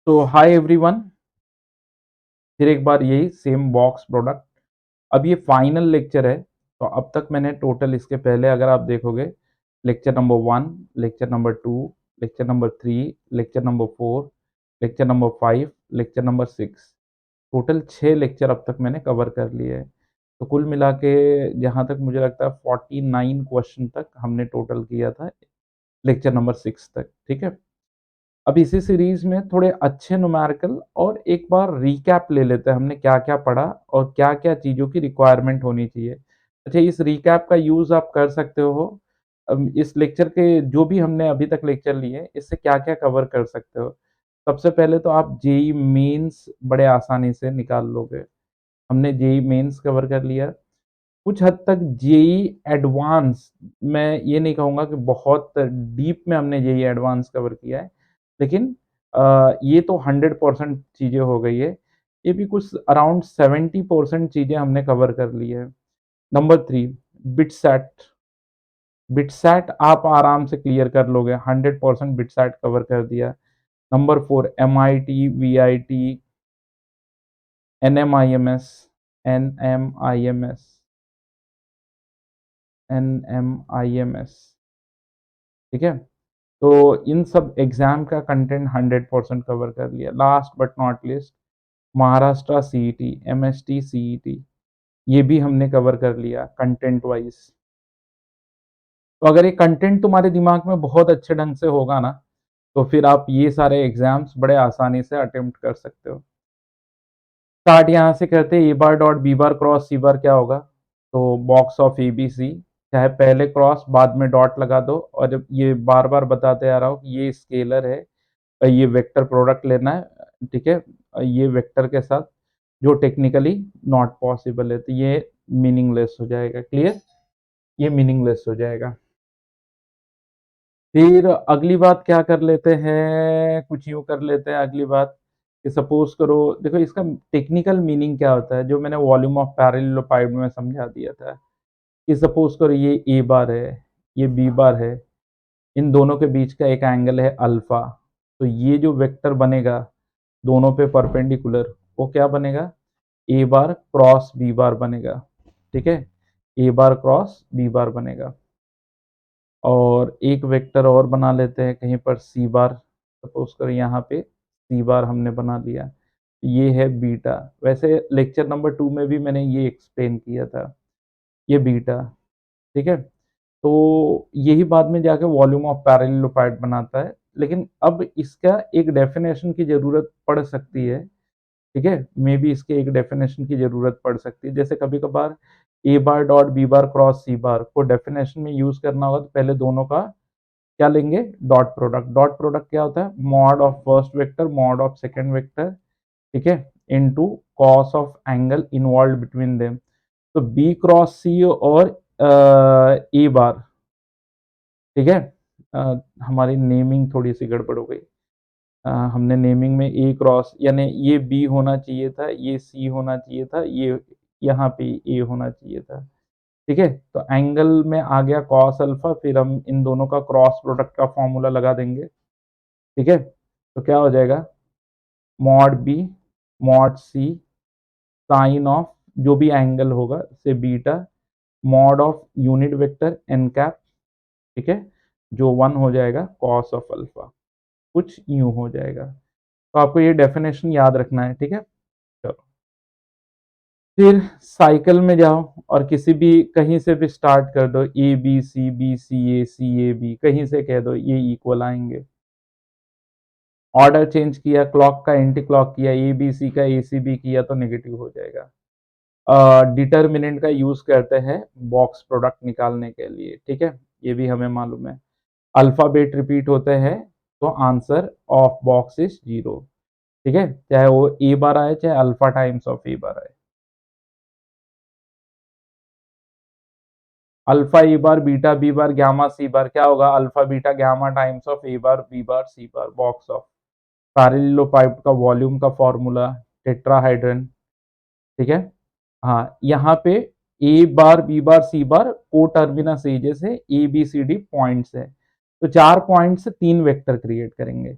तो hi everyone, फिर एक बार यही सेम बॉक्स प्रोडक्ट। अब ये फाइनल लेक्चर है। तो अब तक मैंने टोटल इसके पहले अगर आप देखोगे, lecture number 1, lecture number 2, lecture number 3, lecture number 4, lecture number 5, lecture number 6, total 6 lecture अब तक मैंने कवर कर लिए हैं। तो कुल मिला के जहाँ तक मुझे लगता है 49 क्वेश्चन तक हमने टोटल किया था, लेक्चर नंबर 6 तक। ठीक है। अब इसी सीरीज में थोड़े अच्छे न्यूमेरिकल और एक बार रिकैप ले लेते हैं, हमने क्या-क्या पढ़ा और क्या-क्या चीज़ों की रिक्वायरमेंट होनी चाहिए। अच्छा, इस रिकैप का यूज़ आप कर सकते हो इस लेक्चर के जो भी हमने अभी तक लेक्चर लिए, इससे क्या-क्या कवर कर सकते हो। सबसे पहले तो आप जेईई मेंस बड़े आसानी से निकाल लोगे। हमने जेईई मेंस कवर कर लिया। कुछ हद तक जेईई एडवांस, मैं ये नहीं कहूँगा कि बहुत डीप में हमने जेईई एडवांस कवर किया है, लेकिन ये तो 100% चीज़ें हो गई है। ये भी कुछ अराउंड 70% चीज़ें हमने कवर कर ली है। Number 3, BITSAT. बिटसैट आप आराम से क्लियर कर लोगे, 100% बिटसैट कवर कर दिया। Number 4, MIT, VIT, NMIMS, NMIMS, NMIMS, ठीक है? तो इन सब एग्ज़ाम का कंटेंट 100% कवर कर लिया। Last but not least, Maharashtra CET, MST CET, ये भी हमने कवर कर लिया कंटेंट वाइज़। तो अगर ये कंटेंट तुम्हारे दिमाग में बहुत अच्छे ढंग से होगा ना, तो फिर आप ये सारे एग्ज़ाम्स बड़े आसानी से अटेम्प्ट कर सकते हो। स्टार्ट यहाँ से करते हैं, A bar dot B bar cross C bar क्या होगा? तो बॉक्स ऑफ एबीसी, चाहे पहले क्रॉस बाद में डॉट लगा दो, और जब ये बार-बार बताते आ रहा हूँ कि ये स्केलर है, ये वेक्टर प्रोडक्ट लेना है, ठीक है? ये वेक्टर के साथ जो टेक्निकली नॉट पॉसिबल है, तो ये मीनिंगलेस हो जाएगा। क्लियर? ये मीनिंगलेस हो जाएगा। फिर अगली बात क्या कर लेते हैं, कुछ यूँ कर लेते हैं अगली बात कि सपोज़ करो, देखो इसका टेक्निकल मीनिंग क्या होता है, जो मैंने वॉल्यूम ऑफ पैरेललोपाइड में समझा दिया था कि सपोज़ करो ये ए बार है, ये बी बार है, इन दोनों के बीच का एक एंगल है अल्फ़ा, तो ये जो वेक्टर बनेगा दोनों पे परपेंडिकुलर, वो क्या बनेगा? ए बार क्रॉस बी बार बनेगा, ठीक है? ए बार क्रॉस बी बार बनेगा। और एक वेक्टर और बना लेते हैं कहीं पर सी बार, सपोज़ करो यहाँ पे सी बार हमने बना लिया। ये है बीटा, वैसे लेक्चर नंबर 2 में भी मैंने ये एक्सप्लेन किया था, ये बीटा, ठीक है? तो यही बाद में जाके वॉल्यूम ऑफ पैरेललोपाइड बनाता है, लेकिन अब इसका एक डेफिनेशन की ज़रूरत पड़ सकती है, ठीक है? मेबी इसके एक डेफिनेशन की ज़रूरत पड़ सकती है। जैसे कभी-कभार A bar dot B bar cross C bar को डेफिनेशन में यूज़ करना होगा, तो पहले दोनों का क्या लेंगे? Dot product. डॉट प्रोडक्ट क्या होता है? Mod of first vector, mod of second vector, ठीक है? Into cos of angle involved between them. तो बी क्रॉस सी और ए बार, ठीक है? हमारी नेमिंग थोड़ी-सी गड़बड़ हो गई। हमने नेमिंग में ए क्रॉस यानी ये बी होना चाहिए था, ये सी होना चाहिए था, ये यहाँ पे ए होना चाहिए था, ठीक है? तो एंगल में आ गया कॉस अल्फा, फिर हम इन दोनों का क्रॉस प्रोडक्ट का फ़ॉर्मूला लगा देंगे, ठीक है? तो क्या हो जाएगा? Mod B, mod C, sine of जो भी एंगल होगा से beta, mod of unit vector N cap, ठीक है? जो 1 हो जाएगा कॉस ऑफ अल्फा, कुछ यूँ हो जाएगा। तो आपको ये डेफिनेशन याद रखना है, ठीक है? चलो, फिर साइकिल में जाओ और किसी भी कहीं से भी स्टार्ट कर दो, A B C, B C A, C A B, कहीं से कह दो, ये इक्वल आएँगे। ऑर्डर चेंज किया, क्लॉक का एंटी क्लॉक किया, ए बी सी का ए सी बी किया तो नेगेटिव हो जाएगा। डिटर्मिनेंट का यूज़ करते हैं बॉक्स प्रोडक्ट निकालने के लिए, ठीक है? ये भी हमें मालूम है। अल्फ़ाबेट रिपीट होते हैं तो आंसर ऑफ बॉक्स इज़ 0, ठीक है? चाहे वो ए बार आए, चाहे alpha times of A bar आए। Alpha A bar, beta B bar, gamma C bar क्या होगा? Alpha beta gamma times of A bar B bar C bar, box of parallelepiped का वॉल्यूम का formula, टेट्राहाइड्रन, ठीक है? हाँ, यहाँ पे ए बार बी बार सी बार कोटर्मिनस एजेस है, A B C D points है, तो 4 पॉइंट से 3 वेक्टर क्रिएट करेंगे।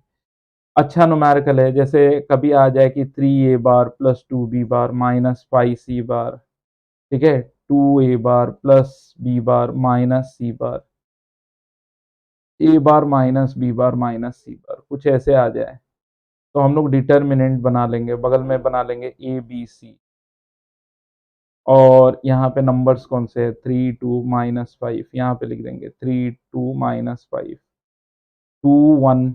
अच्छा न्यूमेरिकल है, जैसे कभी आ जाए कि 3a बार प्लस 2b बार माइनस 5c बार, ठीक है? 2a bar plus b bar minus c bar, a bar minus b bar minus c बार, कुछ ऐसे आ जाए, तो हम लोग डिटर्मिनेंट बना लेंगे, बगल में बना लेंगे a, b, c और यहाँ पे नंबर्स कौन से हैं 3, 2, -5 यहाँ पे लिख देंगे 3, 2, -5 2, 1,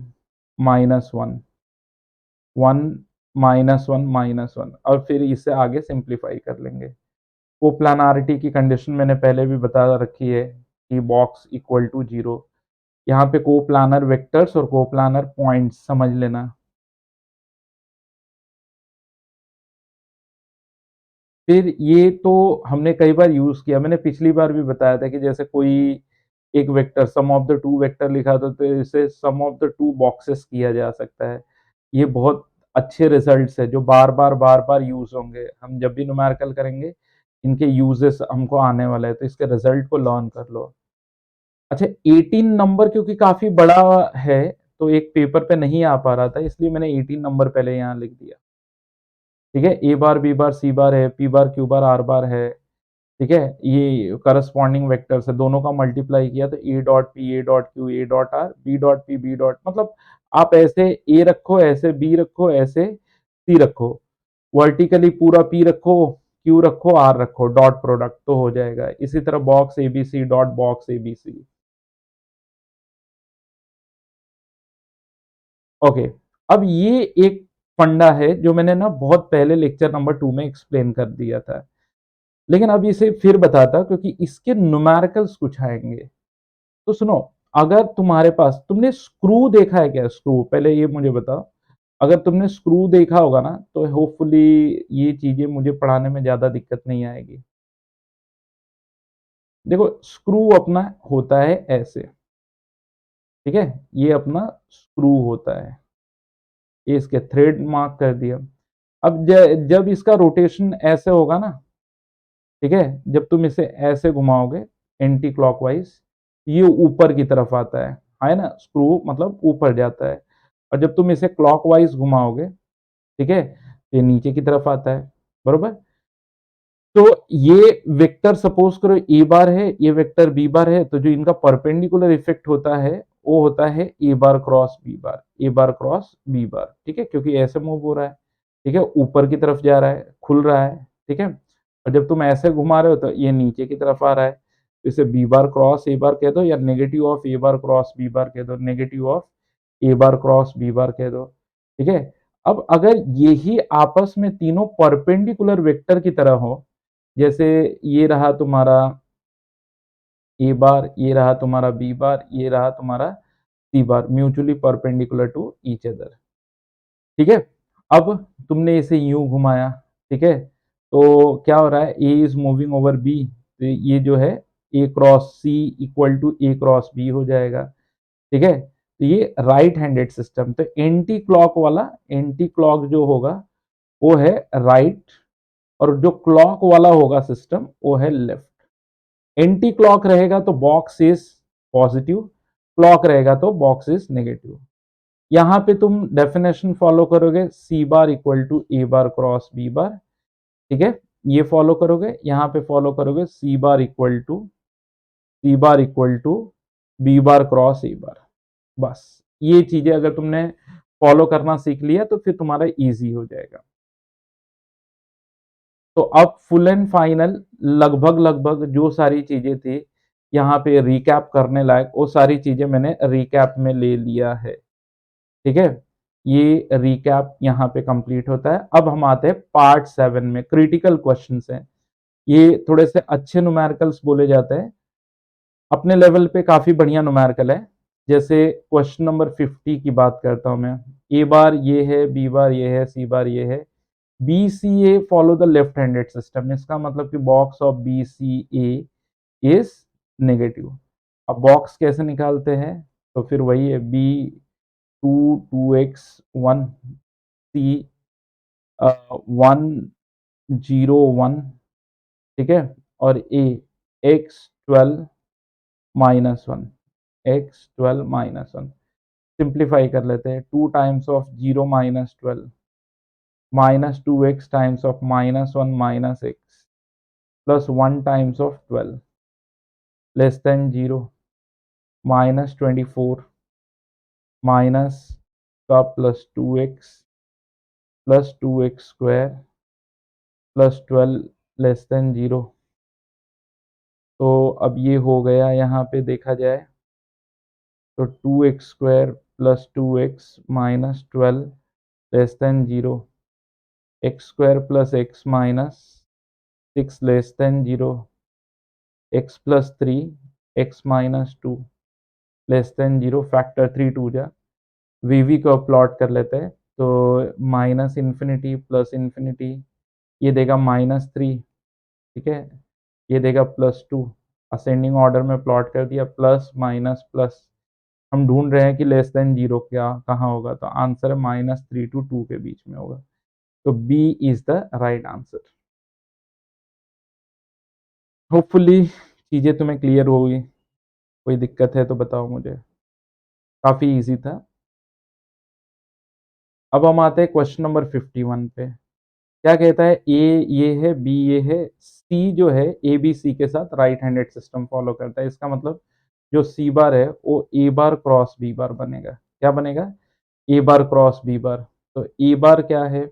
-1 1, -1, -1 और फिर इसे आगे सिंप्लीफाई कर लेंगे। कोप्लानारिटी की कंडीशन मैंने पहले भी बता रखी है कि बॉक्स इक्वल टू 0 यहाँ पे कोप्लानर वेक्टर्स और कोप्लानर पॉइंट्स समझ लेना। फिर ये तो हमने कई बार यूज़ किया, मैंने पिछली बार भी बताया था कि जैसे कोई एक vector sum of the 2 vector लिखा था, तो इसे सम ऑफ द 2 बॉक्सेस किया जा सकता है। ये बहुत अच्छे रिज़ल्ट्स हैं जो बार-बार, बार-बार यूज़ होंगे। हम जब भी न्यूमेरिकल करेंगे, इनके यूज़ेस हमको आने वाले हैं, तो इसके रिज़ल्ट को लर्न कर लो। अच्छा 18 नंबर क्योंकि काफ़ी बड़ा है, तो एक पेपर पे नहीं आ पा रहा था, इसलिए मैंने 18 नंबर पहले यहाँ लिख दिया। ठीक है? A bar, B bar, C बार है, P bar, Q bar, are बार है। ठीक है? ये करस्पॉन्डिंग वेक्टर्स है, दोनों का मल्टीप्लाई किया तो A dot P, A dot Q, A dot R, B dot P, B dot मतलब आप ऐसे ए रखो, ऐसे बी रखो, ऐसे सी रखो। वर्टिकली पूरा पी रखो, क्यू रखो, आर रखो, डॉट प्रोडक्ट तो हो जाएगा। इसी तरह box ABC dot box ABC. Okay, अब ये एक फंडा है जो मैंने ना बहुत पहले लेक्चर नंबर 2 में एक्सप्लेन कर दिया था। लेकिन अब इसे फिर बताता क्योंकि इसके न्यूमेरिकल्स कुछ आएँगे। तो सुनो, अगर तुम्हारे पास तुमने स्क्रू देखा है क्या स्क्रू? पहले ये मुझे बताओ। अगर तुमने स्क्रू देखा होगा ना, तो होपफुली ये चीज़ें मुझे पढ़ाने में ज़्यादा दिक्कत नहीं आएगी। देखो, स्क्रू अपना होता है ऐसे, ठीक है? ये अपना स्क्रू होता है। ये इसके थ्रेड मार्क कर दिया। अब जब इसका रोटेशन ऐसे होगा ना, ठीक है? जब तुम इसे ऐसे घुमाओगे एंटी क्लॉकवाइज़, ये ऊपर की तरफ आता है ना? स्क्रू मतलब ऊपर जाता है और जब तुम इसे क्लॉकवाइज़ घुमाओगे, ठीक है? ये नीचे की तरफ आता है, बरोबर? तो ये वेक्टर सपोज़ करो ए बार है, ये वेक्टर बी बार है, तो जो इनका परपेंडिकुलर इफ़ेक्ट होता है, वो होता है A bar cross B bar, A bar cross B bar, ठीक है? क्योंकि ऐसे मूव हो रहा है, ठीक है? ऊपर की तरफ जा रहा है, खुल रहा है, ठीक है? और जब तुम ऐसे घुमा रहे हो तो ये नीचे की तरफ आ रहा है, तो इसे बी बार क्रॉस ए बार कह दो या negative of A bar cross B bar कह दो, negative of A bar cross B bar कह दो, ठीक है? अब अगर यही आपस में तीनों परपेंडिकुलर वेक्टर की तरह हो, जैसे ये रहा तुम्हारा ए बार, ये रहा तुम्हारा बी बार, ये रहा तुम्हारा C bar, mutually perpendicular to each other, ठीक है? अब तुमने इसे यूँ घुमाया, ठीक है? तो क्या हो रहा है A is moving over B, तो ये जो है A cross C equal to A cross B हो जाएगा, ठीक है? तो ये राइट हैंडेड सिस्टम, तो एंटी क्लॉक वाला एंटी क्लॉक जो होगा, वो है राइट और जो क्लॉक वाला होगा सिस्टम, वो है लेफ्ट। एंटी क्लॉक रहेगा तो बॉक्स इज पॉजिटिव, क्लॉक रहेगा तो बॉक्स इज नेगेटिव। यहाँ पे तुम डेफिनेशन फॉलो करोगे C bar equal to A bar cross B bar, ठीक है? ये फॉलो करोगे, यहाँ पे फॉलो करोगे C bar equal to B bar cross A bar. बस ये चीजें अगर तुमने फॉलो करना सीख लिया तो फिर तुम्हारा इजी हो जाएगा। तो अब फुल एंड फाइनल लगभग-लगभग जो सारी चीज़ें थी, यहाँ पे रिकैप करने लायक, वो सारी चीज़ें मैंने रिकैप में ले लिया है, ठीक है? ये रिकैप यहाँ पे कंप्लीट होता है। अब हम आते हैं पार्ट 7 में, क्रिटिकल क्वेश्चन्स हैं। ये थोड़े से अच्छे न्यूमेरिकल्स बोले जाते हैं। अपने लेवल पे काफ़ी बढ़िया न्यूमेरिकल है। जैसे क्वेश्चन नंबर 50 की बात करता हूँ मैं। ए बार ये है, बी बार ये है, सी बार ये है। BCA follow the left handed system, इसका मतलब कि box of BCA is negative. अब बॉक्स कैसे निकालते हैं? तो फिर वही है बी टू 2x 1 सी 1 0 1, ठीक है? और ए x 12 -1 x 12 -1 सिंप्लीफाई कर लेते हैं। 2 times of 0 minus 12 minus 2x times of minus 1 minus x plus 1 times of 12 less than 0 minus 24 minus का plus 2x plus 2x square plus 12 less than 0। तो अब ये हो गया, यहाँ पे देखा जाए तो 2x square plus 2x minus 12 less than 0, x square plus x minus 6 less than 0, x plus 3 x minus 2 less than 0, factor 3 2 जा। वीवी को प्लॉट कर लेते हैं, तो माइनस इन्फिनिटी प्लस इन्फिनिटी, ये देगा माइनस 3, ठीक है, ये देगा प्लस 2। असेंडिंग ऑर्डर में प्लॉट कर दिया, प्लस माइनस प्लस। हम ढूंढ रहे हैं कि लेस देन 0 क्या कहाँ होगा, तो आंसर है -3 to 2 के बीच में होगा। तो B is the right answer. Hopefully चीज़ें तुम्हें क्लियर होगी। कोई दिक्कत है तो बताओ मुझे। काफ़ी इजी था। अब हम आते हैं क्वेश्चन नंबर 51 पे। क्या कहता है, ए ये है, बी ये है, सी जो है ए बी सी के साथ राइट हैंडेड सिस्टम फॉलो करता है। इसका मतलब जो सी बार है वो ए बार क्रॉस बी बार बनेगा। क्या बनेगा? ए बार क्रॉस बी बार। तो ए बार क्या है?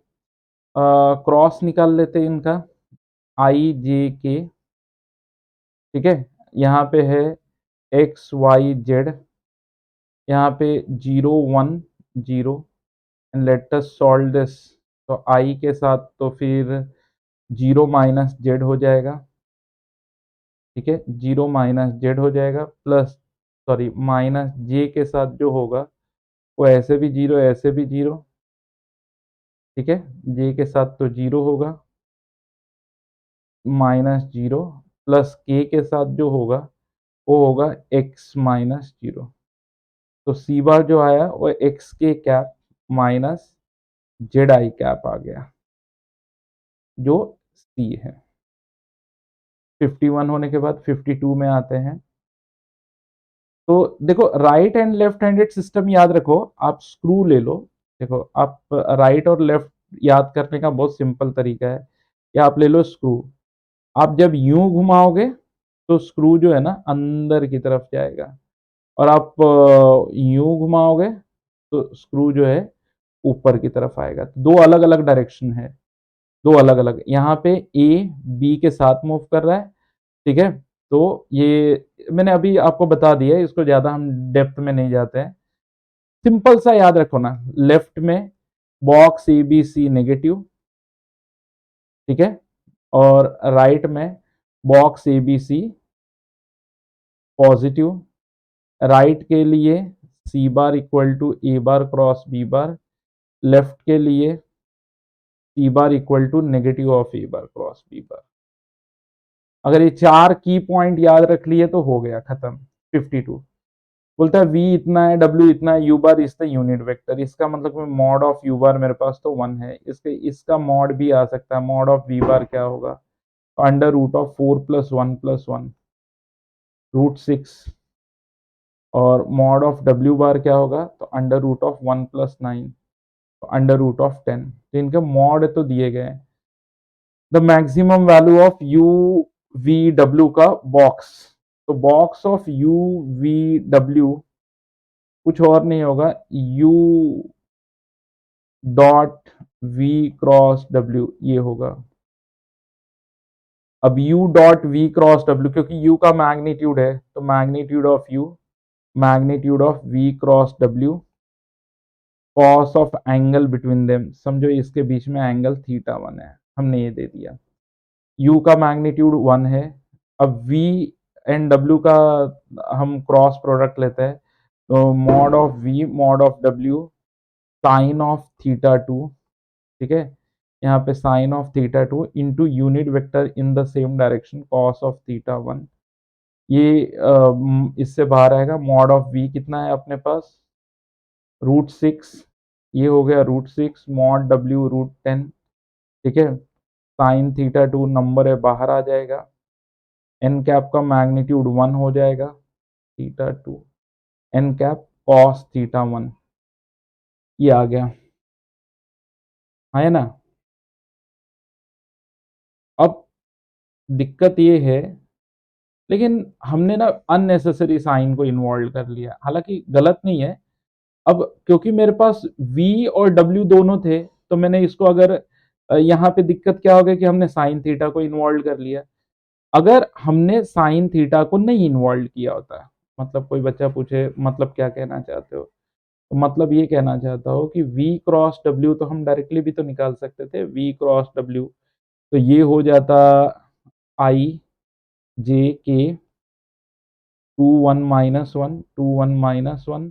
क्रॉस निकाल लेते हैं इनका, आई जे के, ठीक है। यहाँ पे है एक्स वाई जेड, यहाँ पे 0 1 0 and let us solve this. तो आई के साथ तो फिर 0 माइनस जेड हो जाएगा, ठीक है, 0 माइनस जेड हो जाएगा, प्लस सॉरी माइनस जे के साथ जो होगा वो ऐसे भी 0 ऐसे भी 0, ठीक है, जे के साथ तो 0 होगा, माइनस 0 प्लस के साथ जो होगा वो होगा x माइनस 0। तो सी बार जो आया वो एक्स के cap minus Z I cap आ गया, जो सी है। 51 होने के बाद 52 में आते हैं। तो देखो, right and left handed system याद रखो, आप स्क्रू ले लो। देखो, आप राइट और लेफ्ट याद करने का बहुत सिंपल तरीका है, या आप ले लो स्क्रू। आप जब यूं घुमाओगे तो स्क्रू जो है ना अंदर की तरफ जाएगा, और आप यूं घुमाओगे तो स्क्रू जो है ऊपर की तरफ आएगा। तो दो अलग अलग डायरेक्शन है, दो अलग अलग। यहाँ पे ए बी के साथ मूव कर रहा है, ठीक है। तो ये मैंने अभी आपको बता दिया है, इसको ज्यादा हम डेप्थ में नहीं जाते हैं। सिंपल सा याद रखो ना, लेफ्ट में box A B C negative, ठीक है, और राइट में box A B C positive. Right के लिए C bar equal to A bar cross B bar, left के लिए C bar equal to negative of A bar cross B bar. अगर ये चार की पॉइंट याद रख लिए तो हो गया, खत्म। 52 बोलता है वी इतना है, डब्ल्यू इतना है, you bar is the unit vector. इसका मतलब मॉड ऑफ यू बार मेरे पास तो 1 है, इसके इसका मॉड भी आ सकता है। मॉड ऑफ वी बार क्या होगा? Under root of 4 plus 1 plus 1 root 6। और मॉड ऑफ डब्ल्यू बार क्या होगा? तो अंडर रूट ऑफ 1 प्लस 9, तो अंडर रूट ऑफ 10। तो इनके मॉड तो दिए गए हैं। The maximum value of U V W का बॉक्स, तो box of U V W कुछ और नहीं होगा, U dot V cross W ये होगा। अब u dot V cross W, क्योंकि u का मैग्नीट्यूड है, तो magnitude of u magnitude of v cross w cos of angle between them. समझो इसके बीच में एंगल थीटा 1 है, हमने ये दे दिया। u का मैग्नीट्यूड 1 है। अब v एंड w का हम क्रॉस प्रोडक्ट लेते हैं, तो mod of v mod of w sine of theta 2, ठीक है, यहाँ पे sine of theta 2 into unit vector in the same direction cos of theta 1। ये इससे बाहर आएगा। मॉड ऑफ v कितना है अपने पास? रूट 6, ये हो गया रूट 6, मॉड w रूट 10, ठीक है। साइन थीटा 2 नंबर है, बाहर आ जाएगा। एन कैप का मैग्नीट्यूड 1 हो जाएगा, theta 2 N cap cos theta 1 ये आ गया, है ना। अब दिक्कत ये है, लेकिन हमने ना अननेसेसरी साइन को इन्वॉल्व कर लिया, हालांकि गलत नहीं है। अब क्योंकि मेरे पास v और w दोनों थे, तो मैंने इसको अगर यहाँ पे दिक्कत क्या हो गई कि हमने साइन थीटा को इन्वॉल्व कर लिया। अगर हमने साइन थीटा को नहीं इन्वॉल्व किया होता, मतलब कोई बच्चा पूछे मतलब क्या कहना चाहते हो, तो मतलब ये कहना चाहता हो कि v क्रॉस w तो हम डायरेक्टली भी तो निकाल सकते थे, v क्रॉस w तो ये हो जाता i j k 2 1 minus 1 2 1 minus 1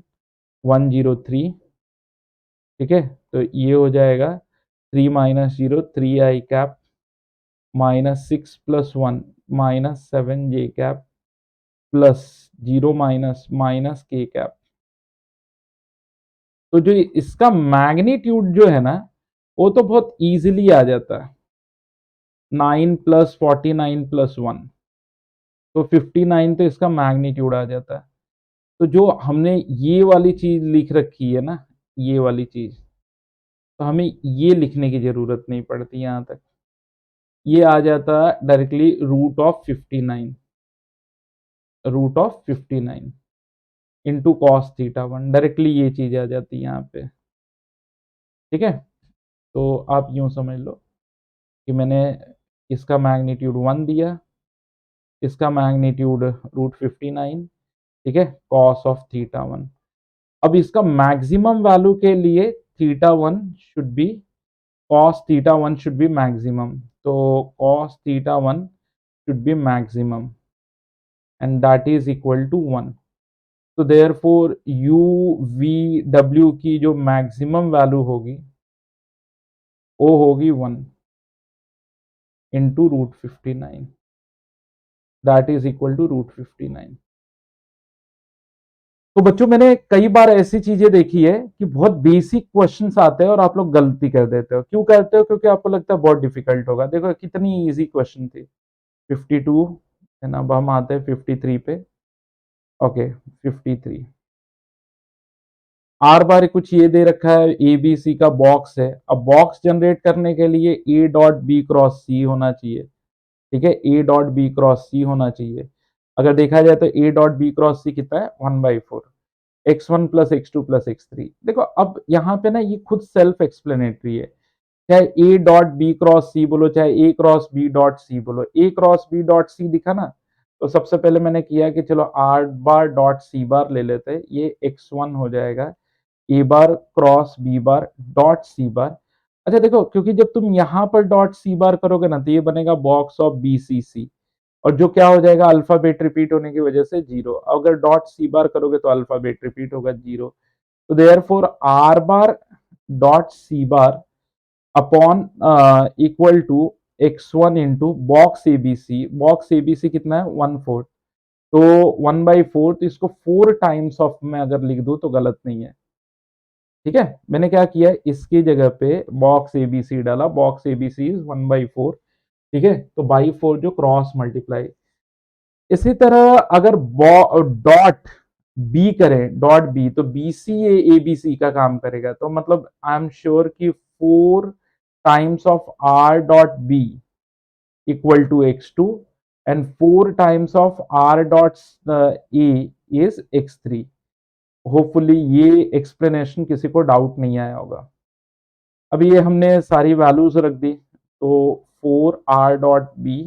103, ठीक है। तो ये हो जाएगा 3 माइनस 0 3 आई कैप माइनस 6 प्लस 1 माइनस 7 जे कैप प्लस 0 माइनस माइनस के कैप। तो जो इसका मैग्नीट्यूड जो है ना, वो तो बहुत इजीली आ जाता है, 9 प्लस 49 प्लस 1, तो 59 तो इसका मैग्नीट्यूड आ जाता है। तो जो हमने ये वाली चीज लिख रखी है ना, ये वाली चीज, तो हमें ये लिखने की जरूरत नहीं पड़ती यहाँ तक, ये आ जाता है directly root of 59, root of 59 into cos theta 1, directly ये चीज आ जाती है यहाँ पे, ठीक है। तो आप यूं समझ लो कि मैंने इसका मैग्नीट्यूड 1 दिया, इसका मैग्नीट्यूड रूट 59, ठीक है, कॉस ऑफ थीटा 1। अब इसका मैक्सिमम वैल्यू के लिए theta 1 should be, cos theta 1 should be maximum, तो cos theta 1 should be maximum and that is equal to 1, तो therefore u v w की जो मैक्सिमम वैल्यू होगी वो होगी 1 into root 59, that is equal to root 59। तो बच्चों मैंने कई बार ऐसी चीजें देखी है कि बहुत बेसिक क्वेश्चंस आते हैं और आप लोग गलती कर देते हो। क्यों करते हो? क्योंकि आपको लगता है बहुत डिफिकल्ट होगा। देखो कितनी इजी क्वेश्चन थी, 52 है ना। अब हम आते हैं 53 पे। ओके 53 आर बार कुछ ये दे रखा है, ए बी सी का बॉक्स है। अब बॉक्स जनरेट करने के लिए ए डॉट बी क्रॉस सी होना चाहिए, ठीक है, ए डॉट बी क्रॉस सी होना चाहिए। अगर देखा जाए तो ए डॉट बी क्रॉस सी कितना है, 1/4 x1 plus x2 plus x3। देखो अब यहाँ पे ना ये खुद सेल्फ एक्सप्लेनेटरी है, चाहे ए डॉट बी क्रॉस सी बोलो, चाहे ए क्रॉस बी डॉट सी बोलो। ए क्रॉस बी डॉट सी दिखा ना, तो सबसे पहले मैंने किया कि चलो आर बार डॉट सी बार ले लेते हैं, ये x1 हो जाएगा, A bar cross B bar dot C bar. अच्छा देखो, क्योंकि जब तुम यहाँ पर डॉट सी बार करोगे ना, तो ये बनेगा बॉक्स ऑफ बी सी सी, और जो क्या हो जाएगा, अल्फाबेट रिपीट होने की वजह से 0। अगर डॉट सी बार करोगे तो अल्फाबेट रिपीट होगा 0। तो therefore R bar dot C bar upon equal to x1 into box ABC. Box ABC कितना है, 1/4, तो 1/4, तो इसको 4 टाइम्स ऑफ में अगर लिख दूं तो गलत नहीं है, ठीक है। मैंने क्या किया, इसकी जगह पे बॉक्स एबीसी डाला, बॉक्स एबीसी इज 1/4, ठीक है। तो बाई 4 जो क्रॉस मल्टीप्लाई। इसी तरह अगर डॉट बी करें, डॉट बी, तो B C A B C का काम करेगा। तो मतलब आई एम श्योर कि 4 times of R dot B equal to x2 and 4 times of R dot A is x3। Hopefully ये एक्सप्लेनेशन किसी को डाउट नहीं आया होगा। अब ये हमने सारी वैल्यूज रख दी, तो 4r dot B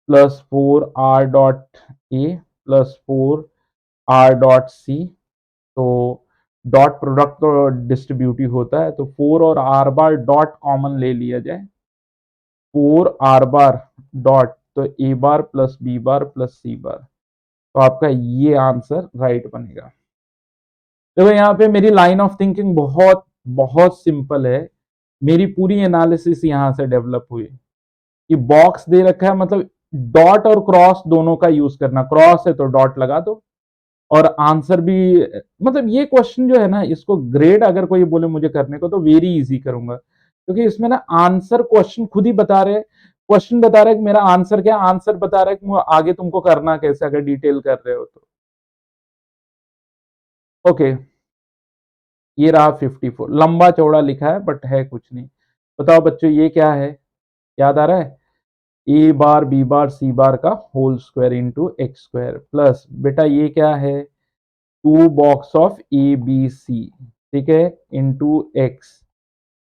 plus 4r dot A plus 4r dot C, तो डॉट प्रोडक्ट तो डिस्ट्रीब्यूटिव होता है, तो 4 और r बार डॉट कॉमन ले लिया जाए, 4r बार डॉट, तो A bar plus B bar plus C बार, तो आपका ये आंसर राइट बनेगा। देखो यहाँ पे मेरी लाइन ऑफ थिंकिंग बहुत बहुत सिंपल है। मेरी पूरी एनालिसिस यहाँ से डेवलप हुई कि बॉक्स दे रखा है, मतलब डॉट और क्रॉस दोनों का यूज करना। क्रॉस है तो डॉट लगा दो, और आंसर भी, मतलब ये क्वेश्चन जो है ना, इसको ग्रेड अगर कोई बोले मुझे करने को तो वेरी इजी करूंगा, क्योंकि इसमें ना आंसर क्वेश्चन खुद ही बता रहे हैं। क्वेश्चन बता रहा है कि मेरा आंसर क्या, आंसर बता रहा है कि आगे तुमको करना कैसे, अगर डिटेल कर रहे हो तो। ओके, ये रहा 54, लंबा चौड़ा लिखा है बट है कुछ नहीं। बताओ बच्चों ये क्या है, याद आ रहा है? A bar B bar C bar का whole square into X square plus बेटा ये क्या है, two box of A B C, ठीक है, इंटू एक्स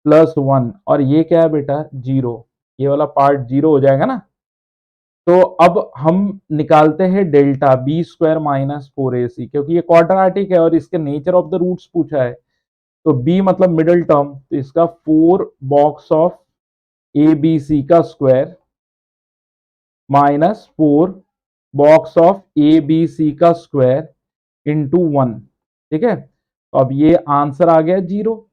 प्लस वन, और ये क्या है बेटा, जीरो। ये वाला पार्ट जीरो हो जाएगा ना। तो अब हम निकालते हैं delta B square minus four A C, क्योंकि ये क्वाड्रेटिक है और इसके नेचर ऑफ द रूट्स पूछा है। तो बी मतलब मिडिल टर्म, तो इसका four box of A B C का square minus four box of A B C का स्क्वायर इंटू वन, ठीक है। तो अब ये आंसर आ गया जीरो।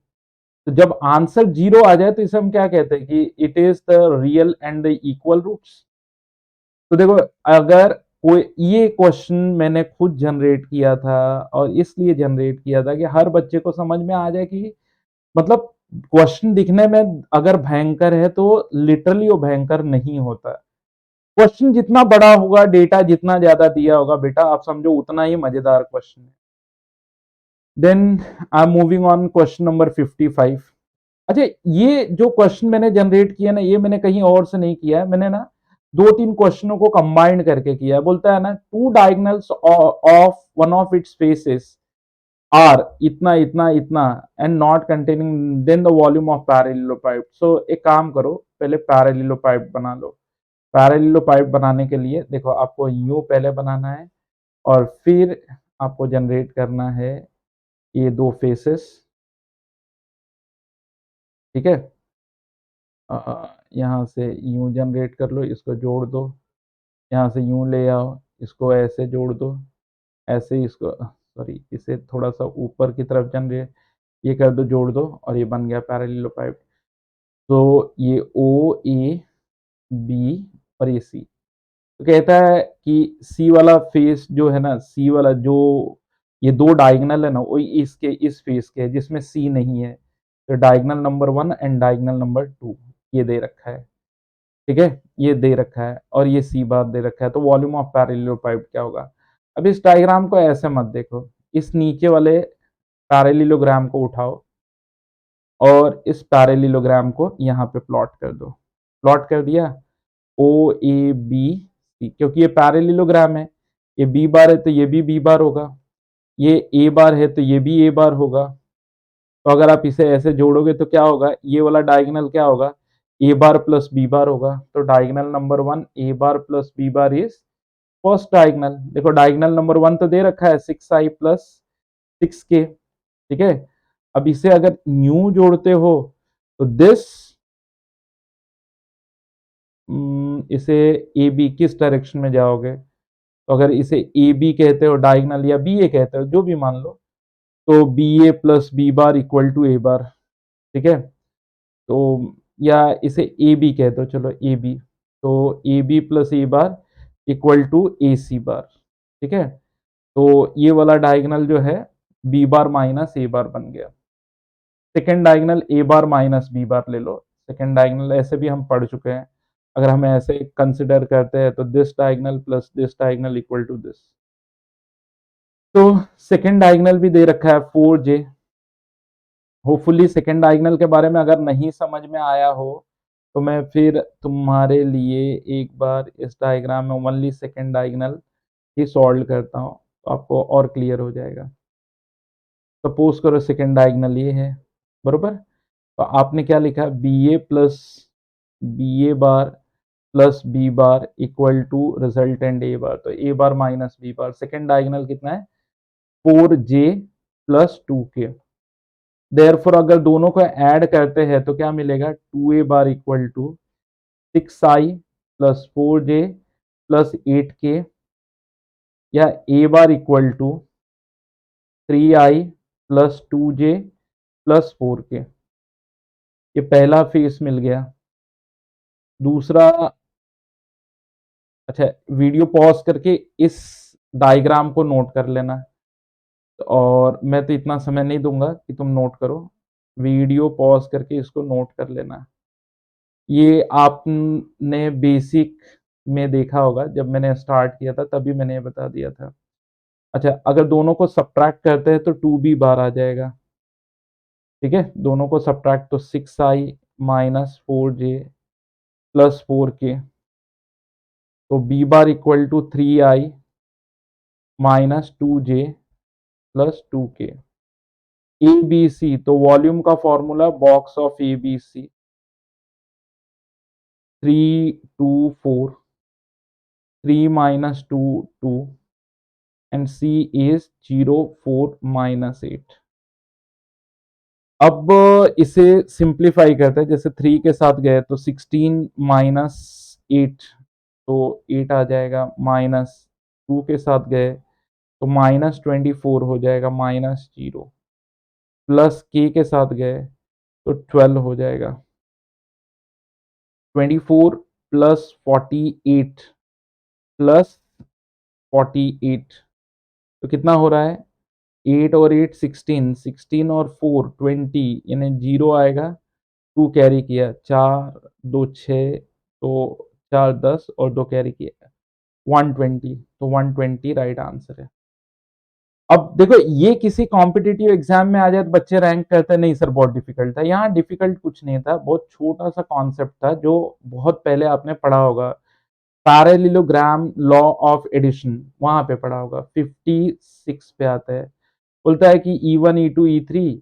तो जब आंसर जीरो आ जाए तो इसे हम क्या कहते हैं कि it is the real and the equal roots. तो देखो, अगर कोई, ये क्वेश्चन मैंने खुद जनरेट किया था और इसलिए जनरेट किया था कि हर बच्चे को समझ में आ जाए कि मतलब क्वेश्चन दिखने में अगर भयंकर है तो लिटरली वो भयंकर नहीं होता। क्वेश्चन जितना बड़ा होगा, डेटा जितना ज्यादा दिया होगा बेटा, आप समझो उतना ही मजेदार क्वेश्चन है। Then I am moving on question number 55। अच्छा, ये जो क्वेश्चन मैंने जनरेट किया ना, ये मैंने कहीं और से नहीं किया है, मैंने ना दो तीन क्वेश्चनों को कंबाइंड करके किया है। बोलता है ना, two diagonals of one of its faces are इतना इतना इतना and not containing then the volume of parallelopiped. So एक काम करो, पहले पैरेललोपाइड बना लो। पैरेललोपाइड बनाने के लिए देखो, आपको यूं पहले बनाना है और फिर आपको जनरेट करना है ये दो फेसेस, ठीक है। यहाँ से यूं जनरेट कर लो, इसको जोड़ दो, यहाँ से यूं ले आओ, इसको ऐसे जोड़ दो, ऐसे ही इसको, सॉरी, इसे थोड़ा सा ऊपर की तरफ जनरेट, ये कर दो, जोड़ दो, और ये बन गया पैरेललोपाइड। तो ये ओ ए बी और ये सी। तो कहता है कि सी वाला फेस जो है ना, सी वाला जो ये दो डायगोनल है ना, वो इसके इस फेस के है जिसमें सी नहीं है। तो diagonal number one and diagonal number two ये दे रखा है, ठीक है, ये दे रखा है, और ये सी बार दे रखा है। तो वॉल्यूम ऑफ पैरेललोपाइड क्या होगा? अब इस डायग्राम को ऐसे मत देखो, इस नीचे वाले पैरेललोग्राम को उठाओ और इस पैरेललोग्राम को यहाँ पे प्लॉट कर दो। प्लॉट कर दिया, ओ ए बी सी, क्योंकि ये पैरेललोग्राम है, ये बी बार है तो ये भी बी बार होगा, ये ए बार है तो ये भी ए बार होगा। तो अगर आप इसे ऐसे जोड़ोगे तो क्या होगा, ये वाला डायगोनल क्या होगा, ए बार प्लस बी बार होगा। तो diagonal number one A bar plus B bar is first diagonal. देखो डायगोनल नंबर वन तो दे रखा है 6i प्लस 6k, ठीक है। अब इसे अगर न्यू जोड़ते हो तो दिस, इसे ए बी किस डायरेक्शन में जाओगे, तो अगर इसे ए बी कहते हो डायगोनल या बी ए कहते हो जो भी मान लो, तो B A plus B bar equal to A bar, ठीक है। तो या इसे ए बी कहते हो, चलो ए बी, तो A B plus A bar equal to A C bar, ठीक है। तो ये वाला डायगोनल जो है बी बार माइनस ए बार बन गया। Second diagonal A bar minus B bar ले लो। सेकेंड डायगोनल ऐसे भी हम पढ़ चुके हैं, अगर हम ऐसे कंसिडर करते हैं तो this diagonal plus this diagonal equal to this. तो सेकेंड डायगोनल भी दे रखा है 4j। होपफुली सेकेंड डायगोनल के बारे में अगर नहीं समझ में आया हो तो मैं फिर तुम्हारे लिए एक बार इस डायग्राम में ओनली सेकेंड डायगोनल ही सॉल्व करता हूँ, तो आपको और क्लियर हो जाएगा। सपोज करो सेकेंड डायगोनल ये है, बरोबर। तो आपने क्या लिखा, B A plus B A bar plus B bar equal to resultant A bar, तो A bar minus B bar. Second diagonal कितना है, 4j प्लस 2k। देयरफॉर अगर दोनों को ऐड करते हैं तो क्या मिलेगा, 2a bar equal to 6i plus 4j plus 8k, या a bar equal to 3i plus 2j plus 4k। ये पहला फेस मिल गया। दूसरा, अच्छा, वीडियो पॉज करके इस डायग्राम को नोट कर लेना, और मैं तो इतना समय नहीं दूंगा कि तुम नोट करो, वीडियो पॉज करके इसको नोट कर लेना। ये आपने बेसिक में देखा होगा, जब मैंने स्टार्ट किया था तभी मैंने ये बता दिया था। अच्छा, अगर दोनों को सब्ट्रैक्ट करते हैं तो 2b बार आ जाएगा, ठीक है? दोनों को सब्ट्रैक्ट तो 6i minus 4j plus 4k, तो b bar equal to 3i minus 2j plus 2k। ABC, तो वॉल्यूम का formula box of ABC 3 2 4, 3 minus 2 2, and C is 0 4 minus 8। अब इसे सिंप्लीफाई करते हैं, जैसे 3 के साथ गए तो 16 माइनस 8, तो 8 आ जाएगा, माइनस 2 के साथ गए तो माइनस 24 हो जाएगा, माइनस 0, प्लस k के साथ गए तो 12 हो जाएगा, 24 प्लस 48 प्लस 48, तो कितना हो रहा है? 8 और 8 16, 16 और 4 20, यानी 0 आएगा, 2 कैरी किया, 4 2 6, तो 4 10 और 2 कैरी किया, 120, तो 120 राइट आंसर है। अब देखो, ये किसी कॉम्पिटिटिव एग्जाम में आ जाए तो बच्चे रैंक करते हैं, नहीं सर बहुत डिफिकल्ट था। यहाँ डिफिकल्ट कुछ नहीं था, बहुत छोटा सा कॉन्सेप्ट था जो बहुत पहले आपने पढ़ा होगा, पैरेललोग्राम लॉ ऑफ एडिशन, वहां पे पढ़ा होगा, 56 पे आता है। बोलता है कि E1 E2 E3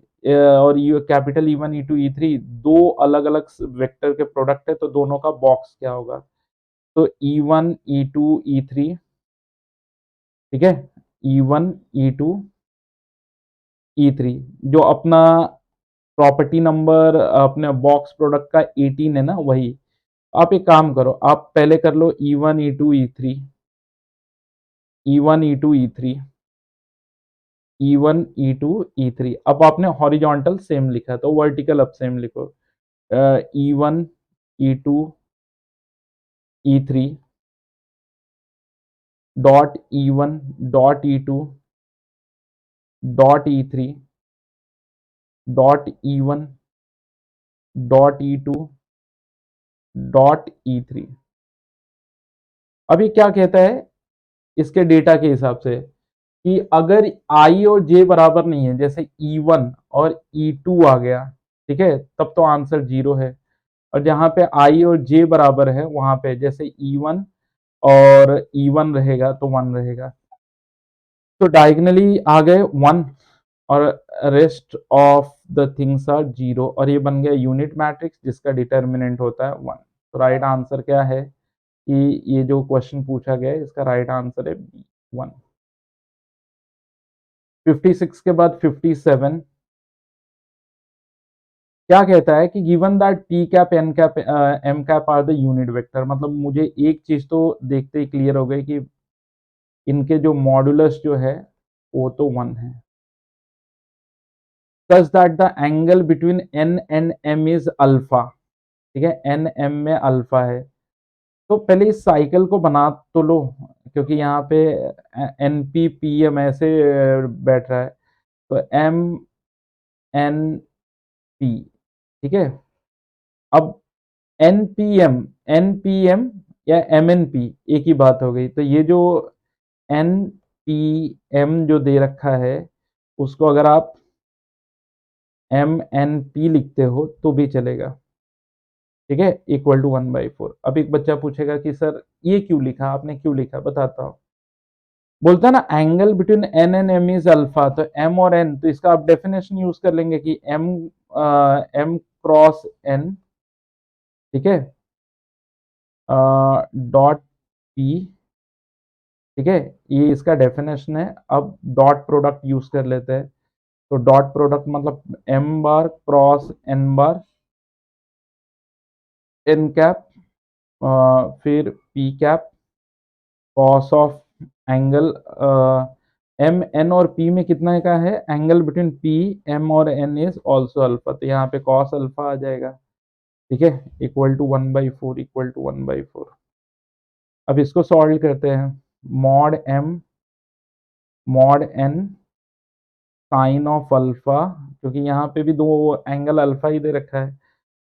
और कैपिटल E1 E2 E3 दो अलग अलग वेक्टर के प्रोडक्ट है, तो दोनों का बॉक्स क्या होगा? तो E1 E2 E3, ठीक है, E1 E2 E3, जो अपना प्रॉपर्टी नंबर अपने बॉक्स प्रोडक्ट का 18 है ना, वही। आप एक काम करो, आप पहले कर लो E1 E2 E3, E1 E2 E3, E1 E2 E3। अब आपने हॉरिजॉन्टल सेम लिखा तो वर्टिकल अब सेम लिखो, E1 E2 E3 dot E1 dot E2 dot E3 dot E1 dot E2 dot E3। अब ये क्या कहता है इसके डेटा के हिसाब से, कि अगर I और J बराबर नहीं है, जैसे E1 और E2 आ गया, ठीक है, तब तो आंसर 0 है। और जहां पे I और J बराबर है, वहां पे जैसे E1 और E1 रहेगा तो 1 रहेगा, तो डायगनली आ गए 1, और rest of the things are 0, और ये बन गया यूनिट मैट्रिक्स जिसका डिटर्मिनेंट होता है 1। तो राइट आंसर क्या है कि ये जो क्वेश्चन पूछा गया है इसका राइट आंसर है बी 1। 56 के बाद 57 क्या कहता है कि given that P cap N cap M cap are the unit vector, मतलब मुझे एक चीज तो देखते ही क्लियर हो गई कि इनके जो मॉडुलस जो है वो तो 1 है। Such that the angle between N and M is alpha, ठीक है, एन एम में अल्फा है। तो पहले इस साइकिल को बना तो लो, क्योंकि यहाँ पे एन पी पी एम ऐसे बैठ रहा है, तो एम एन पी, ठीक है। अब एन पी एम या एम एन पी एक ही बात हो गई, तो ये जो एन पी एम जो दे रखा है उसको अगर आप एम एन पी लिखते हो तो भी चलेगा, ठीक है, इक्वल टू 1/4। अब एक बच्चा पूछेगा कि सर ये क्यों लिखा आपने, क्यों लिखा, बताता हूँ। बोलता है ना angle between N and M is alpha, तो एम और एन, तो इसका आप डेफिनेशन यूज कर लेंगे कि एम क्रॉस एन, ठीक है, डॉट पी, ठीक है, ये इसका डेफिनेशन है। अब डॉट प्रोडक्ट यूज कर लेते हैं, तो डॉट प्रोडक्ट मतलब M bar cross N bar, N cap, फिर P cap, cos of angle, M N और पी में कितना का है एंगल बिटवीन पी एम और एन इज ऑल्सो अल्फा, तो यहाँ पे कॉस अल्फा आ जाएगा, ठीक है, इक्वल टू 1/4, इक्वल टू 1/4। अब इसको सॉल्व करते हैं, mod M mod N sine of alpha, क्योंकि यहाँ पे भी दो एंगल अल्फा ही दे रखा है,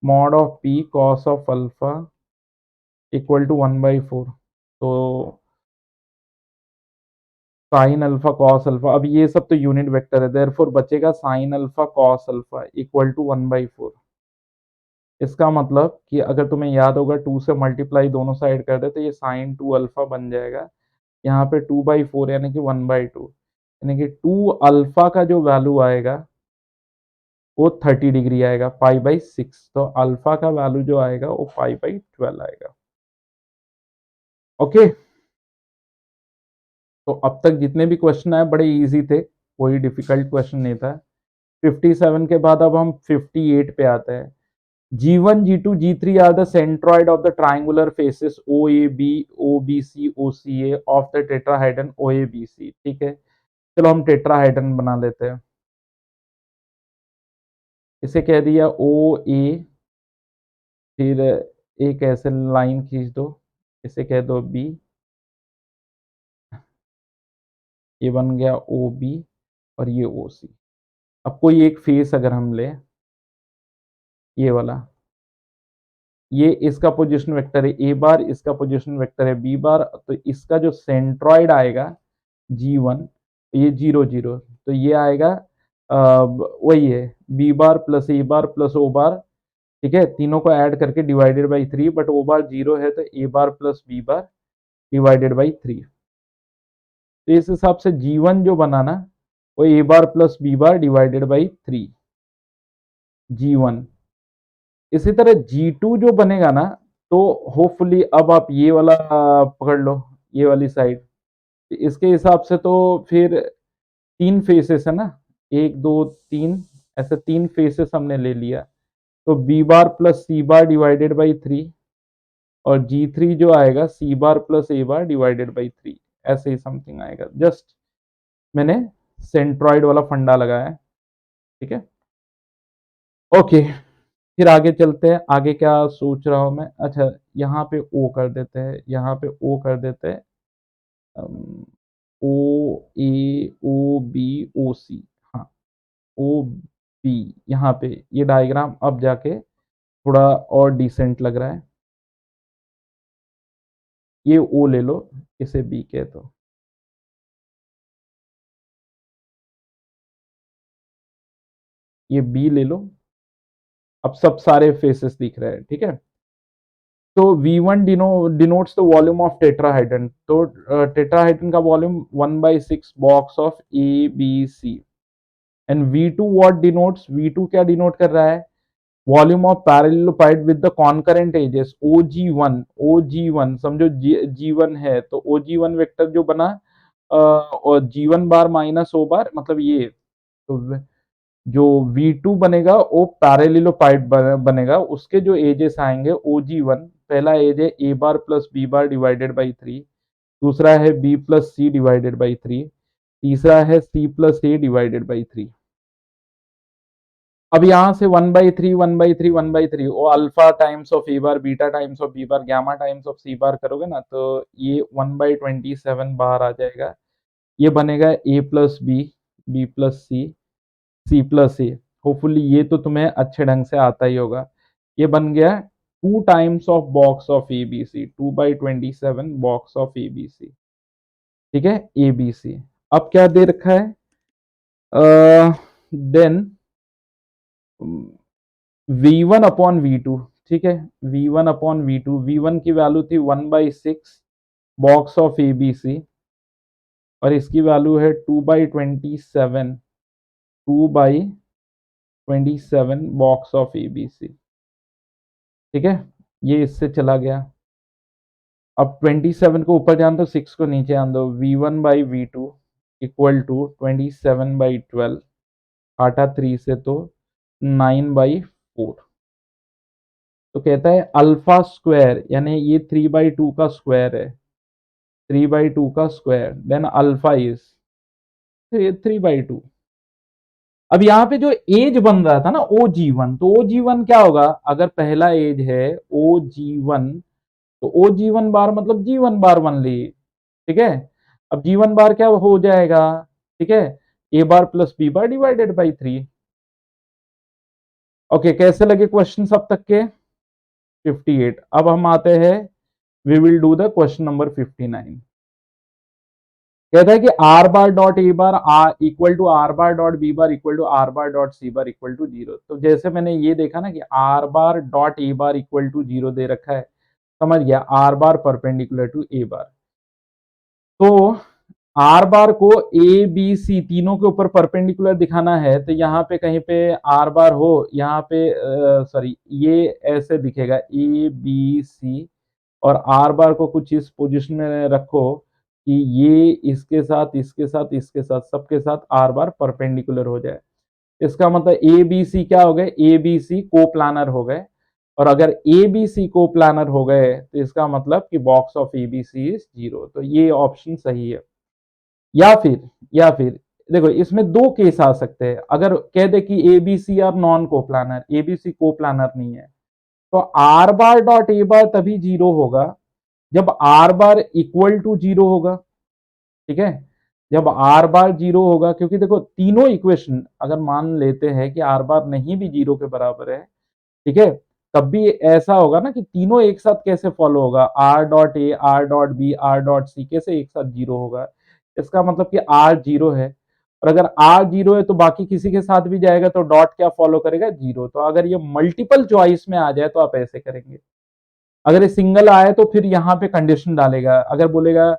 mod of P cos of alpha equal to 1/4। तो साइन अल्फा कॉस अल्फा, अब ये सब तो यूनिट वेक्टर है, देयरफॉर बचेगा sine alpha cos alpha equal to 1/4। इसका मतलब कि अगर तुम्हें याद होगा 2 से मल्टीप्लाई दोनों साइड कर दे तो ये साइन 2 अल्फा बन जाएगा। यहाँ पे 2/4 यानी कि 1/2, यानी कि 2 अल्फा का जो वैल्यू आएगा वो 30 डिग्री आएगा, पाई/6। तो अल्फा का वैल्यू जो आएगा वो पाई/12 आएगा। ओके, तो अब तक जितने भी क्वेश्चन आए बड़े इजी थे, कोई डिफिकल्ट क्वेश्चन नहीं था। 57 के बाद अब हम 58 पे आते हैं। G1, G2, G3 are the centroid of the triangular faces OAB, OBC, OCA of the tetrahedron OABC। ठीक है, चलो हम टेट्राहेड्रन बना लेते हैं। इसे कह दिया OA, फिर एक ऐसे लाइन खींच दो, इसे कह दो B, ये बन गया OB और ये OC। अब कोई एक फेस अगर हम ले, ये वाला, ये इसका पोजीशन वेक्टर है ए बार, इसका पोजीशन वेक्टर है बी बार, तो इसका जो सेंट्रॉइड आएगा G1, ये 0 0, तो ये आएगा वही है B bar plus A bar plus O bar. ठीक है, तीनों को ऐड करके divided by 3, but O bar 0 है तो A bar plus B bar divided by 3। तो इस हिसाब से G1 जो बना ना, वो A bar plus B bar divided by 3 G1। इसी तरह G2 जो बनेगा ना, तो होपफुली अब आप ये वाला पकड़ लो, ये वाली साइड। इसके हिसाब से तो फिर 3 फेसेस है ना, 1 2 3, ऐसे 3 फेसेस हमने ले लिया। तो B bar plus C bar divided by 3, और G3 जो आएगा C bar plus A bar divided by 3, ऐसे ही समथिंग आएगा। जस्ट मैंने सेंट्रॉइड वाला फंडा लगाया है। ठीक है, ओके, फिर आगे चलते हैं। आगे क्या सोच रहा हूं मैं, अच्छा यहाँ पे ओ कर देते हैं, यहाँ पे ओ कर देते हैं, ओ ए ओ बी ओ सी, हाँ ओ बी। यहाँ पे ये डायग्राम अब जाके थोड़ा और डिसेंट लग रहा है। ये ओ ले लो, इसे बी कह दो, ये बी ले लो। अब सब सारे फेसेस दिख रहे हैं। ठीक है, तो V1 denotes the volume of tetrahedron. तो टेट्राहेड्रन का volume 1/6 box of A B C. And V2 what denotes, V2 क्या डिनोट कर रहा है, volume of parallelopiped with the concurrent edges OG1। OG1 समझो G1 है, तो OG1 वेक्टर जो बना और G1 बार माइनस ओ बार, मतलब ये, तो जो V2 बनेगा वो पैरेललोपाइड बनेगा। उसके जो एजेस आएंगे OG1, पहला एज है A bar plus B bar divided by 3, दूसरा है B plus C divided by 3, तीसरा है C plus A divided by 3। अब यहाँ से 1/3 1/3 1/3 वो alpha times of A bar, beta times of B bar, gamma times of C bar करोगे ना, तो ये 1/27 बाहर आ जाएगा। ये बनेगा ए प्लस बी, बी प्लस सी, सी प्लस ए। होपफुली ये तो तुम्हें अच्छे ढंग से आता ही होगा। ये बन गया 2 times of box of A B C, 2/27 box of A B C. ठीक है, ए बी सी। अब क्या दे रखा है, देन V1 अपॉन V2। ठीक है, V1 अपॉन V2, V1 की वैल्यू थी 1/6 box of A B C, और इसकी वैल्यू है 2/27, 2/27 box of A B C. ठीक है, ये इससे चला गया। अब 27 को ऊपर जान दो, 6 को नीचे आन दो। V1/V2 इक्वल टू 27/12, काटा 3 से तो 9/4। तो कहता है अल्फा स्क्वायर, यानी ये 3/2 का स्क्वायर है, 3/2 का स्क्वायर, देन अल्फा इज 3/2। अब यहाँ पे जो एज बन रहा था ना OG1, तो OG1 क्या होगा, अगर पहला एज है OG1, तो OG1 बार मतलब G1 बार वन ली। ठीक है, अब G1 बार क्या हो जाएगा, ठीक है, A bar plus B bar divided by 3। Okay, कैसे लगे क्वेश्चन अब तक के? 58। अब हम आते हैं, we will do the question number 59। कहता है कि R bar dot A bar equal to R bar dot B bar equal to R bar dot C bar equal to 0। तो जैसे मैंने ये देखा ना कि R bar dot A bar equal to 0 दे रखा है, समझ गया, R bar perpendicular to A bar. तो आर बार को ए बी सी तीनों के ऊपर परपेंडिकुलर दिखाना है, तो यहाँ पे कहीं पे आर बार हो, यहाँ पे सॉरी ये ऐसे दिखेगा ए बी सी, और आर बार को कुछ इस पोजीशन में रखो कि ये इसके साथ इसके साथ इसके साथ सबके साथ आर बार परपेंडिकुलर हो जाए। इसका मतलब ए बी सी क्या हो गए, ए बी सी को प्लानर हो गए। और अगर ए बी सी को प्लानर हो गए तो इसका मतलब कि box of A B C is 0। तो ये ऑप्शन सही है। या फिर देखो इसमें दो केस आ सकते हैं। अगर कह दे कि A B C are non coplanar, A B C coplanar नहीं है, तो आर बार डॉट ए बार तभी 0 होगा जब आर बार इक्वल टू 0 होगा। ठीक है, जब आर बार 0 होगा, क्योंकि देखो तीनों इक्वेशन अगर मान लेते हैं कि आर बार नहीं भी 0 के बराबर है, ठीक है, तब भी ऐसा होगा ना कि तीनों एक साथ कैसे फॉलो होगा, R dot A R dot B R dot C कैसे एक साथ 0 होगा। इसका मतलब कि आर 0 है, और अगर आर 0 है तो बाकी किसी के साथ भी जाएगा तो डॉट क्या फॉलो करेगा, 0। तो अगर ये मल्टीपल चॉइस में आ जाए तो आप ऐसे करेंगे। अगर ये सिंगल आए तो फिर यहाँ पे कंडीशन डालेगा, अगर बोलेगा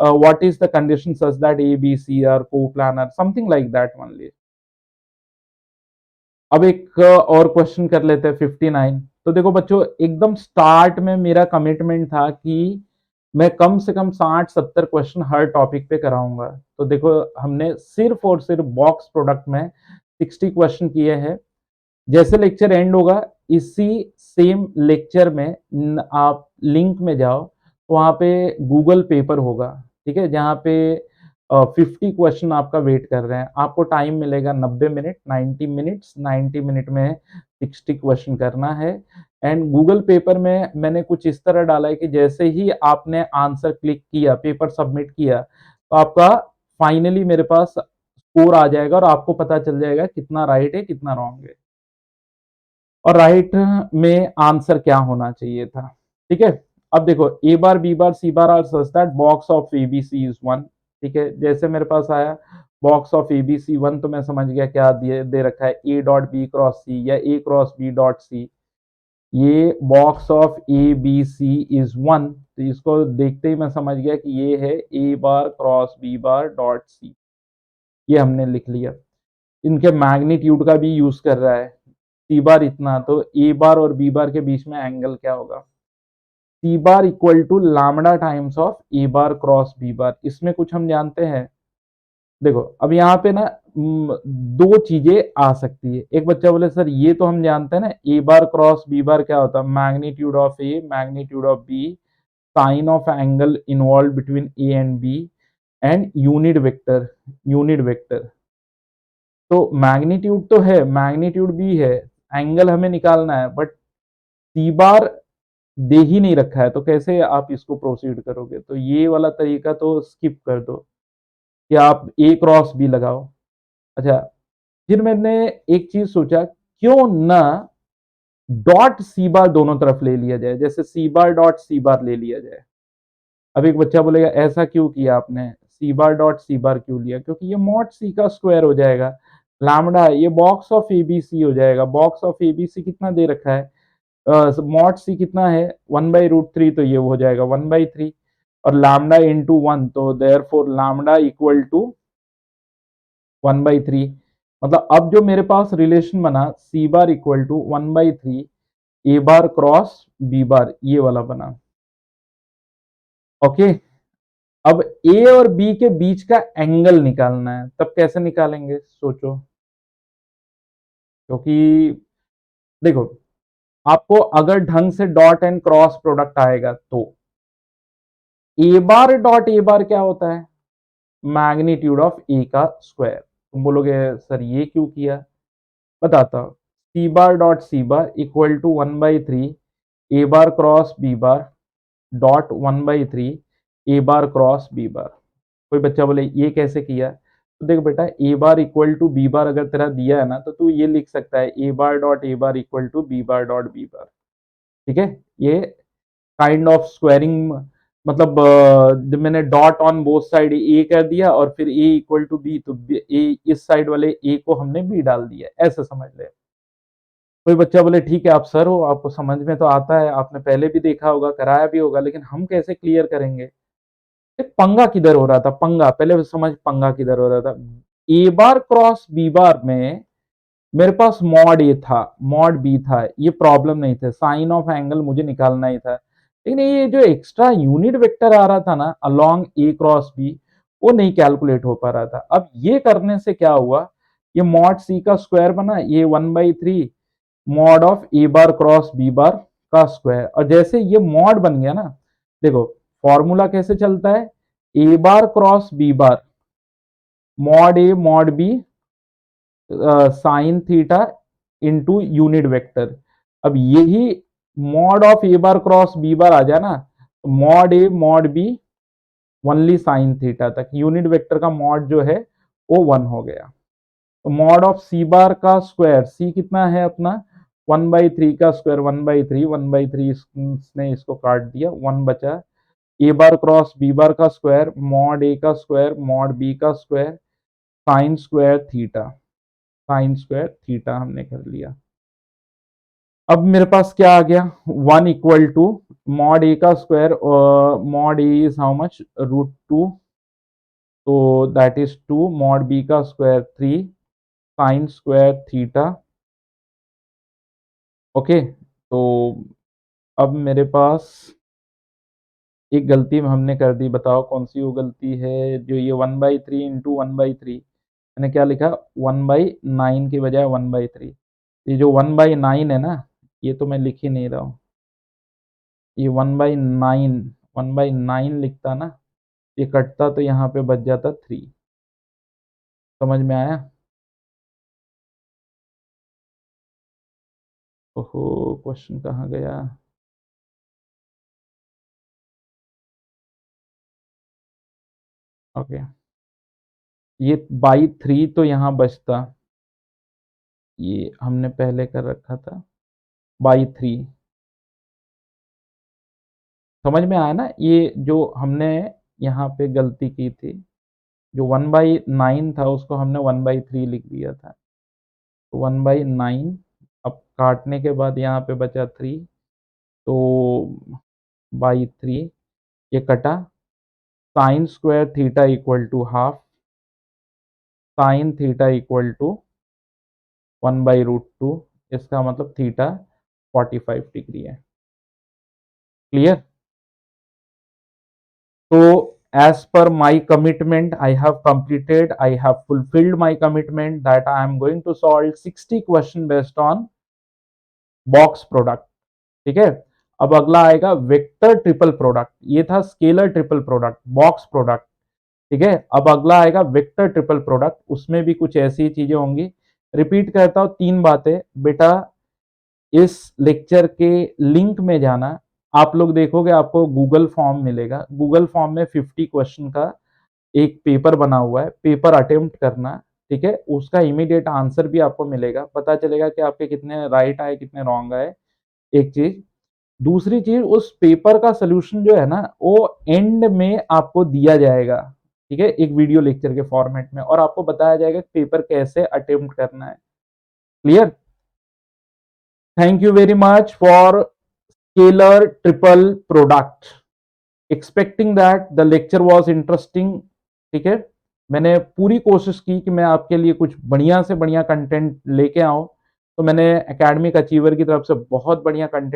what is the condition such that A B C are coplanar, something like that only. अब एक और क्वेश्चन कर लेते हैं 59। तो देखो बच्चों, एकदम स्टार्ट में मेरा कमिटमेंट था कि मैं कम से कम 60-70 क्वेश्चन हर टॉपिक पे कराऊंगा। तो देखो हमने सिर्फ और सिर्फ बॉक्स प्रोडक्ट में 60 क्वेश्चन किए हैं। जैसे लेक्चर एंड होगा, इसी सेम लेक्चर में आप लिंक में जाओ, तो वहाँ पे गूगल पेपर होगा, ठीक है, जहाँ पे 50 क्वेश्चन आपका वेट कर रहे हैं। आपको टाइम मिलेगा 90 मिनट, 90 मिनट्स, 90 मिनट में 60 क्वेश्चन करना है। एंड गूगल पेपर में मैंने कुछ इस तरह डाला है कि जैसे ही आपने आंसर क्लिक किया, पेपर सबमिट किया, तो आपका फाइनली मेरे पास स्कोर आ जाएगा और आपको पता चल जाएगा कितना राइट है कितना रॉन्ग है, और राइट में आंसर क्या होना चाहिए था। ठीक है, अब देखो A bar B bar C bar are such that box of A B C is 1। ठीक है, जैसे मेरे पास आया box of A B C 1, तो मैं समझ गया क्या दे रखा है, A dot B cross C या A cross B dot C. ये box of A B C is 1, तो इसको देखते ही मैं समझ गया कि ये है A bar cross B bar dot C. ये हमने लिख लिया। इनके मैग्नीट्यूड का भी यूज कर रहा है, सी बार इतना, तो ए बार और बी बार के बीच में एंगल क्या होगा, C bar equal to lambda times of A bar cross B bar. इसमें कुछ हम जानते हैं। देखो अब यहाँ पे ना दो चीजें आ सकती है। एक बच्चा बोले सर ये तो हम जानते हैं ना, ए बार क्रॉस बी बार क्या होता है, magnitude of A magnitude of B sine of angle involve between A and B and unit vector. तो मैग्नीट्यूड तो है, मैग्नीट्यूड भी है, एंगल हमें निकालना है, बट सी बार दे ही नहीं रखा है, तो कैसे आप इसको प्रोसीड करोगे। तो ये वाला तरीका तो स्किप कर दो कि आप ए क्रॉस बी लगाओ। अच्छा, फिर मैंने एक चीज सोचा, क्यों ना डॉट सी बार दोनों तरफ ले लिया जाए, जैसे सी बार डॉट सी बार ले लिया जाए। अब एक बच्चा बोलेगा ऐसा क्यों किया आपने, सी बार डॉट सी बार क्यों लिया, क्योंकि ये मॉड सी का स्क्वायर हो जाएगा, लैम्डा ये बॉक्स ऑफ एबीसी हो जाएगा। बॉक्स ऑफ एबीसी कितना दे रखा है, मॉड सी कितना है 1/√3, तो ये हो जाएगा 1/3, और लैम्डा इंटू 1, तो therefore lambda equal to 1/3। मतलब अब जो मेरे पास रिलेशन बना, C bar equal to 1/3 A bar cross B bar, ये वाला बना। ओके, अब ए और बी के बीच का एंगल निकालना है, तब कैसे निकालेंगे सोचो। क्योंकि देखो, आपको अगर ढंग से डॉट एंड क्रॉस प्रोडक्ट आएगा तो ए बार डॉट ए बार क्या होता है, मैग्नीट्यूड ऑफ ए का स्क्वायर। तुम बोलोगे सर ये क्यों किया, बताता हूं। C bar dot C bar equal to 1/3 A bar cross B bar dot 1/3 A bar cross B bar. कोई बच्चा बोले ये कैसे किया, तो देख बेटा, A bar equal to B bar अगर तेरा दिया है ना, तो तू ये लिख सकता है A bar dot A bar equal to B bar dot B bar. ठीक है, ये काइंड ऑफ स्क्वायरिंग मतलब जब मैंने डॉट ऑन बोथ साइड ए कर दिया और फिर ए इक्वल टू बी, तो ए इस साइड वाले ए को हमने बी डाल दिया, ऐसे समझ ले। कोई बच्चा बोले ठीक है आप सर हो, आपको समझ में तो आता है, आपने पहले भी देखा होगा, कराया भी होगा, लेकिन हम कैसे क्लियर करेंगे? पंगा किधर हो रहा था? पंगा पहले समझ, पंगा किधर हो रहा था? ए बार क्रॉस बी बार में मेरे पास मॉड ए था, मॉड बी था, ये प्रॉब्लम नहीं थे, साइन ऑफ एंगल मुझे निकालना ही था। लेकिन ये जो एक्स्ट्रा यूनिट वेक्टर आ रहा था ना अलोंग ए क्रॉस बी, वो नहीं कैलकुलेट हो पा रहा था। अब ये करने से क्या हुआ, ये मॉड सी का स्क्वायर बना, ये 1/3 mod of A bar cross B bar का स्क्वायर। और जैसे ये मॉड बन गया ना, देखो फॉर्मूला कैसे चलता है, A bar cross B bar mod A mod B sine theta into unit vector. अब यही mod of A bar cross B bar आ जाए ना, तो mod A mod B only sine theta तक, यूनिट वेक्टर का मॉड जो है वो 1 हो गया। तो मॉड ऑफ सी बार का स्क्वायर, सी कितना है अपना 1/3 का स्क्वायर, 1/3 1/3 इसने इसको काट दिया, 1 बचा। ए बार क्रॉस बी बार का स्क्वायर मॉड ए का स्क्वायर मॉड बी का square sine square theta, sign square theta हमने कर लिया। अब मेरे पास क्या आ गया, 1 इक्वल टू मॉड ए का square, mod A is how much √2, तो दैट इज 2 मॉड बी का square 3 sign square theta. Okay, तो अब मेरे पास एक गलती हमने कर दी, बताओ कौन सी वो गलती है? जो ये 1/3 इंटू 1/3 मैंने क्या लिखा, 1/9 की बजाय 1/3। ये जो 1/9 है ना, ये तो मैं लिख ही नहीं रहा हूँ, ये 1/9, 1/9 लिखता ना, ये कटता तो यहाँ पे बच जाता 3। समझ में आया? ओहो, क्वेश्चन कहाँ गया? ओके, ये बाई 3 तो यहाँ बचता, ये हमने पहले कर रखा था बाई 3। समझ में आया ना? ये जो हमने यहाँ पे गलती की थी, जो 1/9 था उसको हमने 1/3 लिख दिया था, तो 1/9। अब काटने के बाद यहाँ पे बचा 3, तो बाई 3 ये कटा, sine square theta equal to half, sine theta equal to 1/√2, इसका मतलब थीटा 45 डिग्री है। क्लियर? तो as per my commitment I have completed, I have fulfilled my commitment that I am going to solve 60 question based on box product. ठीक है, अब अगला आएगा vector triple product, ये था scalar triple product, box product. ठीक है, अब अगला आएगा वेक्टर ट्रिपल प्रोडक्ट, उसमें भी कुछ ऐसी चीजें होंगी। रिपीट करता हूं 3 बातें बेटा, इस लेक्चर के लिंक में जाना, आप लोग देखोगे आपको गूगल फॉर्म मिलेगा, गूगल फॉर्म में 50 क्वेश्चन का एक पेपर बना हुआ है, पेपर अटेम्प्ट करना। ठीक है, उसका इमीडिएट आंसर भी आपको मिलेगा, पता चलेगा कि आपके कितने राइट आए कितने रॉन्ग आए, एक चीज। दूसरी चीज, उस पेपर का सोल्यूशन जो है ना, वो एंड में आपको दिया जाएगा। ठीक है, एक वीडियो लेक्चर के फॉर्मेट में, और आपको बताया जाएगा कि पेपर कैसे अटेम्प्ट करना है। Clear? Thank you very much for scalar triple product, expecting that the lecture was interesting. ठीक है, मैंने पूरी कोशिश की कि मैं आपके लिए कुछ बढ़िया से बढ़िया कंटेंट लेके आऊं, तो मैंने एकेडमिक अचीवर की तरफ से बहुत बढ़िया कंटेंट